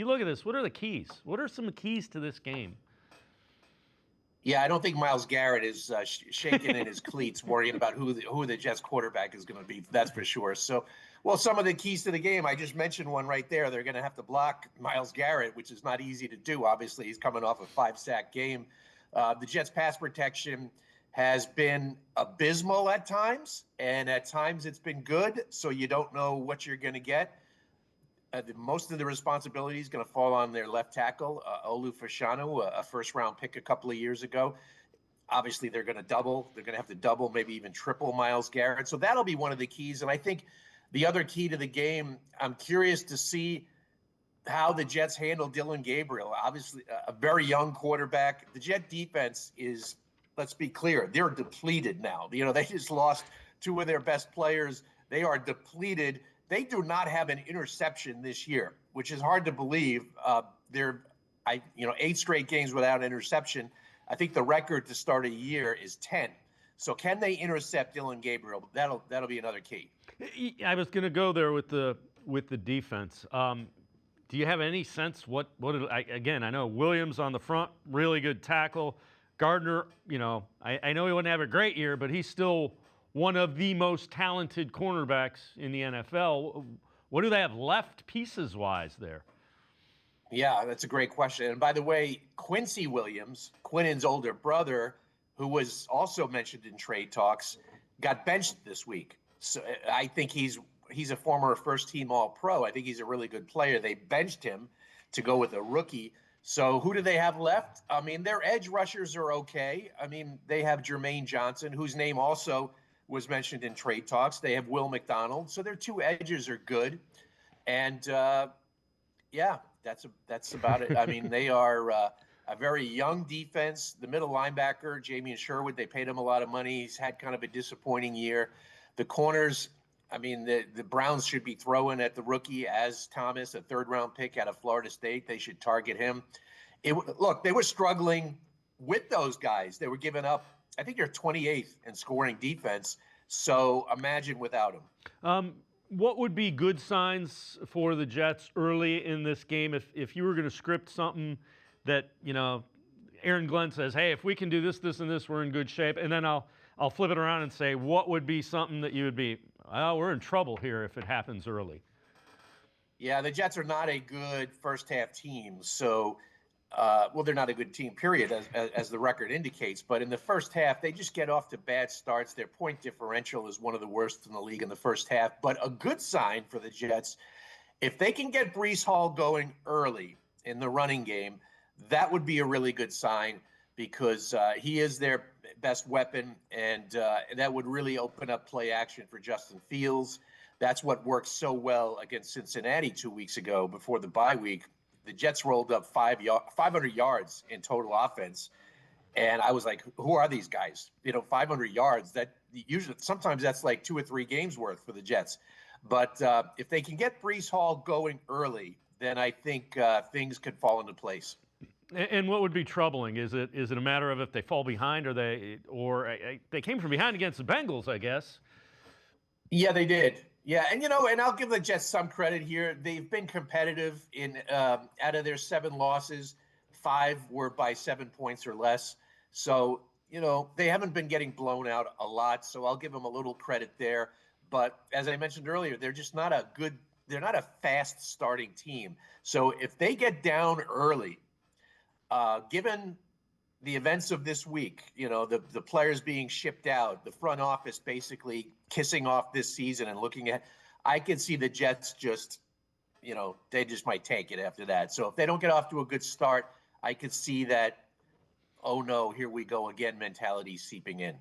you look at this. What are the keys? What are some keys to this game? Yeah, I don't think Myles Garrett is shaking in his cleats, worrying about who the Jets quarterback is going to be. That's for sure. So, well, some of the keys to the game, I just mentioned one right there. They're going to have to block Myles Garrett, which is not easy to do. Obviously, he's coming off a 5-sack game. The Jets' pass protection has been abysmal at times, and at times it's been good. So you don't know what you're going to get. Most of the responsibility is going to fall on their left tackle, Olu Fashanu, a first-round pick a couple of years ago. Obviously, they're going to double. They're going to have to double, maybe even triple Myles Garrett. So that'll be one of the keys. And I think the other key to the game, I'm curious to see how the Jets handle Dillon Gabriel. Obviously, a very young quarterback. The Jet defense is, let's be clear, they're depleted now. They just lost two of their best players. They are depleted. They do not have an interception this year, which is hard to believe. They're 8 straight games without interception. I think the record to start a year is 10. So can they intercept Dillon Gabriel? That'll be another key. I was going to go there with the defense. Do you have any sense again, I know Williams on the front, really good tackle. Gardner, I know he wouldn't have a great year, but he's still one of the most talented cornerbacks in the NFL. What do they have left pieces-wise there? Yeah, that's a great question. And by the way, Quincy Williams, Quinnen's older brother, who was also mentioned in trade talks, got benched this week. So I think he's a former first-team All-Pro. I think he's a really good player. They benched him to go with a rookie. So who do they have left? I mean, their edge rushers are okay. I mean, they have Jermaine Johnson, whose name also was mentioned in trade talks. They have Will McDonald. So their two edges are good. And, that's about it. I mean, they are a very young defense. The middle linebacker, Jamian Sherwood, they paid him a lot of money. He's had kind of a disappointing year. The corners, I mean, the Browns should be throwing at the rookie as Thomas, a third-round pick out of Florida State. They should target him. Look, they were struggling with those guys. They were giving up, I think they're 28th in scoring defense. So imagine without him. What would be good signs for the Jets early in this game if you were going to script something that, Aaron Glenn says, hey, if we can do this, this, and this, we're in good shape. And then I'll flip it around and say, what would be something that you would be, well, we're in trouble here if it happens early? Yeah, the Jets are not a good first-half team. So, they're not a good team, period, as the record indicates. But in the first half, they just get off to bad starts. Their point differential is one of the worst in the league in the first half. But a good sign for the Jets, if they can get Breece Hall going early in the running game, that would be a really good sign because he is their best weapon, and that would really open up play action for Justin Fields. That's what worked so well against Cincinnati 2 weeks ago before the bye week. The Jets rolled up 500 yards in total offense. And I was like, who are these guys? 500 yards, that usually sometimes that's like 2 or 3 games worth for the Jets. But if they can get Breece Hall going early, then I think things could fall into place. And what would be troubling? Is it a matter of if they fall behind or they came from behind against the Bengals, I guess? Yeah, they did. Yeah, and and I'll give the Jets some credit here. They've been competitive in out of their 7 losses, 5 were by 7 points or less. So, they haven't been getting blown out a lot, so I'll give them a little credit there. But as I mentioned earlier, they're just not they're not a fast starting team. So if they get down early, given the events of this week, the players being shipped out, the front office basically kissing off this season and looking at, I could see the Jets just, they just might tank it after that. So if they don't get off to a good start, I could see that, oh no, here we go again mentality seeping in.